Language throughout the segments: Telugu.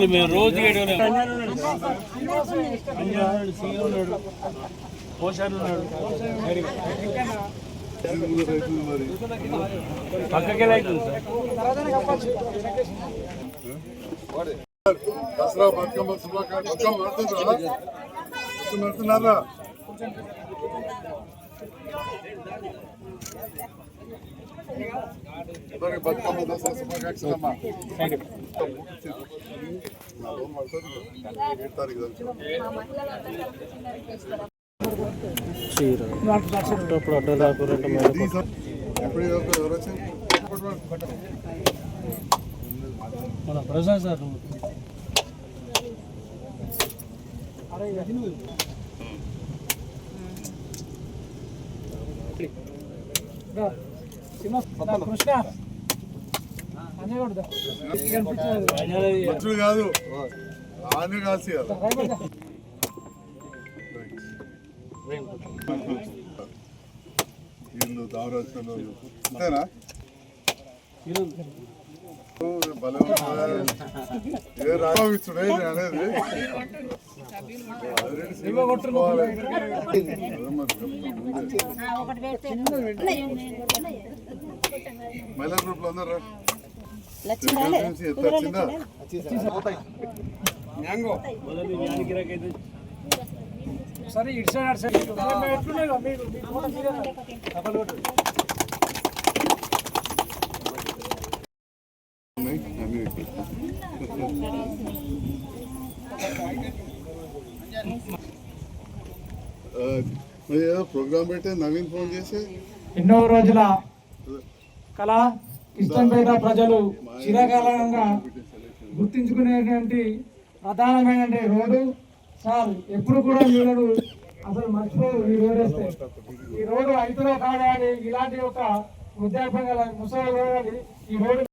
మేము రోజు దసరా బతుకమ్మ శుభాకాంక్షలు పెడుతున్నారా? బతుకమ్మ దసరా శుభాకాంక్షలమ్మా. 7 తారీఖు మన ప్రసాద్ సార్ మనుషులు కాదు ఆనే కాల్సి వీళ్ళు దావరాజులు అంతేనా? ఏ రావిచ్చుడే అనేది మహిళా గ్రూప్ లో అందరు సరే ఇటు సైడ్ ప్రోగ్రామ్ పెట్టే నవీన్ ఫోన్ చేసి ఎన్నో రోజుల కళ కిష్టంపేట ప్రజలు చిరకాలంగా గుర్తించుకునేటువంటి ప్రధానమైన రోడ్డు సార్ ఎప్పుడు కూడా మీరు అసలు మర్చిపోరు. ఈ రోడ్ వేస్తే ఈ రోడ్డు ఐదులో కావాలి. ఇలాంటి ఒక వృద్ధాప్యంగా ముసలి ఈ రోడ్డు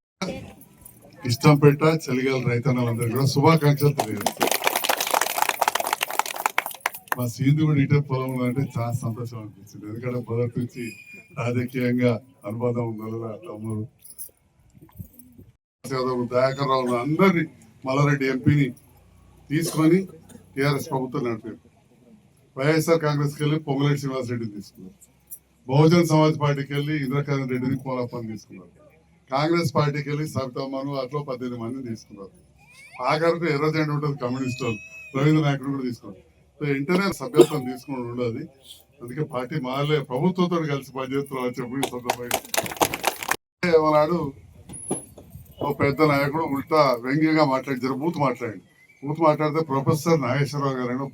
కిష్టంపేట చలిగాల రైతన్నలందరూ కూడా శుభాకాంక్షలు తెలియజేస్తారు. మా సీందు కూడా ఇటే పొలంలో అంటే చాలా సంతోషం అనిపించింది. ఎందుకంటే మొదటి నుంచి రాజకీయంగా అనుబంధం ఉండాలి. తమ్ముడు దయాకర్ రావు అందరినీ మల్లారెడ్డి ఎంపీని తీసుకొని టీఆర్ఎస్ ప్రభుత్వం నడిపారు. వైఎస్ఆర్ కాంగ్రెస్కి వెళ్ళి పొంగులేటి శ్రీనివాస్ రెడ్డిని తీసుకున్నారు. బహుజన్ సమాజ్ పార్టీకి వెళ్ళి ఇంద్రకరణ్ రెడ్డిని కోలప్పని తీసుకున్నారు. కాంగ్రెస్ పార్టీకి వెళ్ళి సవితమ్మను అట్లా 18 మందిని తీసుకున్నారు. ఆఖరికి ఎర్రజెండా ఉంటుంది కమ్యూనిస్ట్ వాళ్ళు రవీంద్ర నాయకుడు కూడా తీసుకున్నారు. సో ఇంటర్నల్ సభ్యత్వం తీసుకుని ఉండదు. అందుకే పార్టీ మారలే, ప్రభుత్వంతో కలిసి పనిచేస్తున్నాం అని చెప్పి సందర్భంగా ఏమన్నాడు ఓ పెద్ద నాయకుడు ఉల్టా వ్యంగ్యంగా మాట్లాడి బూత్ మాట్లాడితే ప్రొఫెసర్ నాగేశ్వరరావు గారు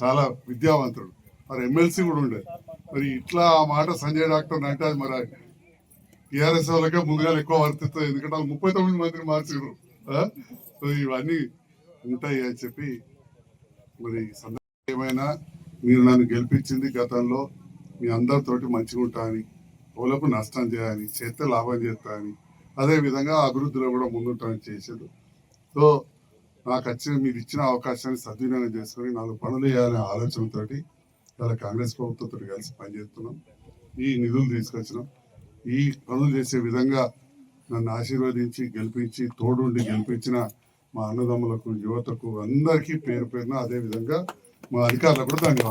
చాలా విద్యావంతుడు, మరి ఎమ్మెల్సీ కూడా ఉండేది. మరి ఇట్లా ఆ మాట సంజయ్ డాక్టర్ అంటే అది మరి టీఆర్ఎస్ వాళ్ళకే ముందుగా ఎక్కువ వర్తిస్తుంది. ఎందుకంటే 39 మందిని మార్చారు. సో ఇవన్నీ ఉంటాయి అని చెప్పి మరి ఏమైనా మీరు నన్ను గెలిపించింది గతంలో మీ అందరితోటి మంచిగా ఉంటా అని, ఓలకు నష్టం చేయాలని, చేస్తే లాభం చేస్తా అని, అదేవిధంగా అభివృద్ధిలో కూడా ముందుంటామని చేసేది. సో నాకు మీరు ఇచ్చిన అవకాశాన్ని సద్వినియోగం చేసుకొని 4 పనులు చేయాలనే ఆలోచనతోటి ఇలా కాంగ్రెస్ ప్రభుత్వంతో కలిసి పనిచేస్తున్నాం. ఈ నిధులు తీసుకొచ్చినాం. ఈ పనులు చేసే విధంగా నన్ను ఆశీర్వదించి గెలిపించి తోడుండి గెలిపించిన మా అన్నదమ్ములకు, యువతకు అందరికీ పేరు పేరున, అదేవిధంగా మా అధికారులకు కూడా ధన్యవాదాలు.